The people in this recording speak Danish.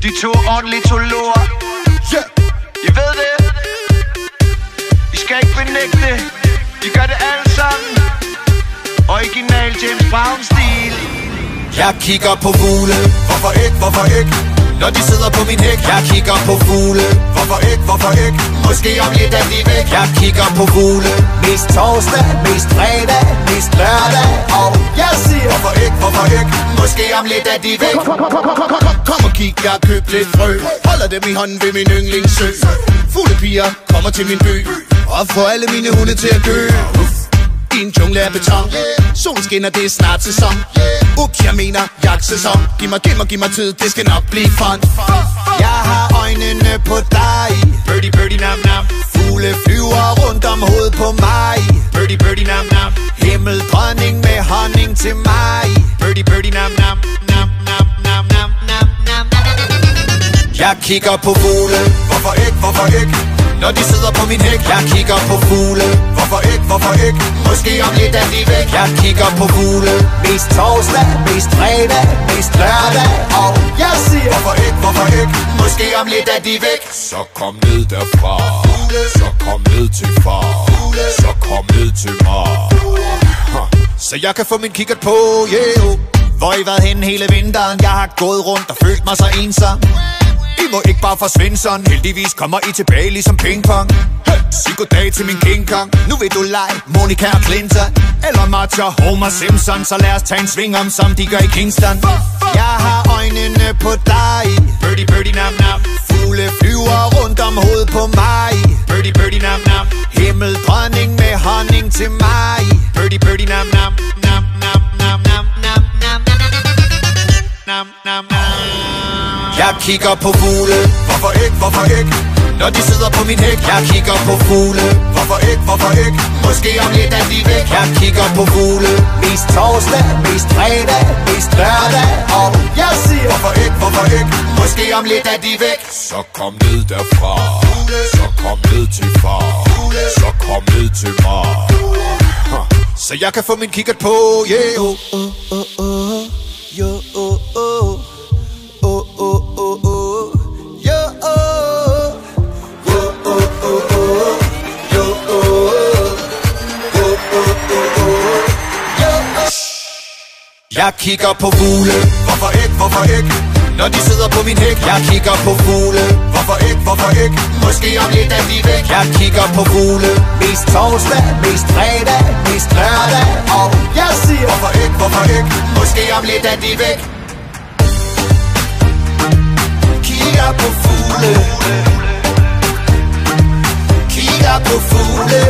De to ornitologer. I ved det. I skal ikke benægte det. De gør det alle sammen. Original James Brown-stil. Jeg kigger på fugle. Hvorfor ikke, hvorfor ikke? Når de sidder på min hæk. Jeg kigger på fugle. Hvorfor ikke, hvorfor ikke? Måske om lidt er de væk. Jeg kigger på fugle. Mest torsdag, mest fredag, mest lørdag. Og jeg siger hvorfor ikke, hvorfor ikke? Måske om lidt er de væk. Kom og kig, jeg har købt lidt frø. Holder dem i hånden ved min yndlingssø. Fuglepiger kommer til min by og får alle mine hunde til at dø. I en jungle af beton. Solen skinner, det er snart sæson. Ups, jeg mener jagtsæson. Giv mig tid, det skal nok blive fun. Jeg har øjnene på dig. Birdie, birdie, nam, nam. Fugle flyver rundt om hovedet på mig. Birdie, birdie, nam, nam. Himmeldronning med honning til mig. Birdie, birdie, nam, nam, nam, nam, nam, nam, nam, nam. Jeg kigger på fugle. Hvorfor ikke, hvorfor ikke? Når de sidder på min hæk. Jeg kigger på fugle. Hvorfor ikke, hvorfor ikke? Måske om lidt er de væk. Jeg kigger på fugle. Mest torsdag, mest fredag, mest lørdag. Og jeg siger hvorfor ikke, hvorfor ikke? Måske om lidt er de væk. Så kom ned derfra. Så kom ned til far. Så kom ned til mig. Så jeg kan få min kikkert på, yeah. Hvor I været henne hele vinteren? Jeg har gået rundt og følt mig så ensom. I må ikke bare forsvinde sådan. Heldigvis kommer I tilbage ligesom pingpong. Sig goddag til min King Kong. Nu vil du lege Monica og Clinton eller Martha Homer Simpson. Så lad os tage en sving om, som de gør i Kingston. Jeg har øjnene på dig. Birdie, birdie, nam, nam. Fugle flyver rundt om hovedet på mig. Birdie, birdie, nam, nam. Himmeldronning med honning til mig. Birdie, birdie, nam, nam, nam, nam, nam, nam, nam, nam, nam, nam, nam. Jeg kigger på fugle. Hvorfor ikke, hvorfor ikke? Når de sidder på min hæk. Jeg kigger på fugle. Hvorfor ikke, hvorfor ikke? Måske om lidt er de væk. Jeg kigger på fugle. Mest torsdag, mest fredag, mest lørdag. Og jeg siger hvorfor ikke, hvorfor ikke? Måske om lidt er de væk. Så kom ned derfra. Så kom ned til far. Så kom ned til mig. Så jeg kan få min kikkert på, yeah. Yo, Jeg kigger på fugle. Hvorfor ikke, hvorfor ikke? Når de sidder på min hæk. Jeg kigger på fugle. Hvorfor ikke, hvorfor ikke? Måske om lidt er de væk. Jeg kigger på fugle. Mest torsdag, mest fredag, mest lørdag. Og jeg siger hvorfor ikke, hvorfor ikke? Måske om lidt er de væk. Kigger på fugle. Kigger på fugle.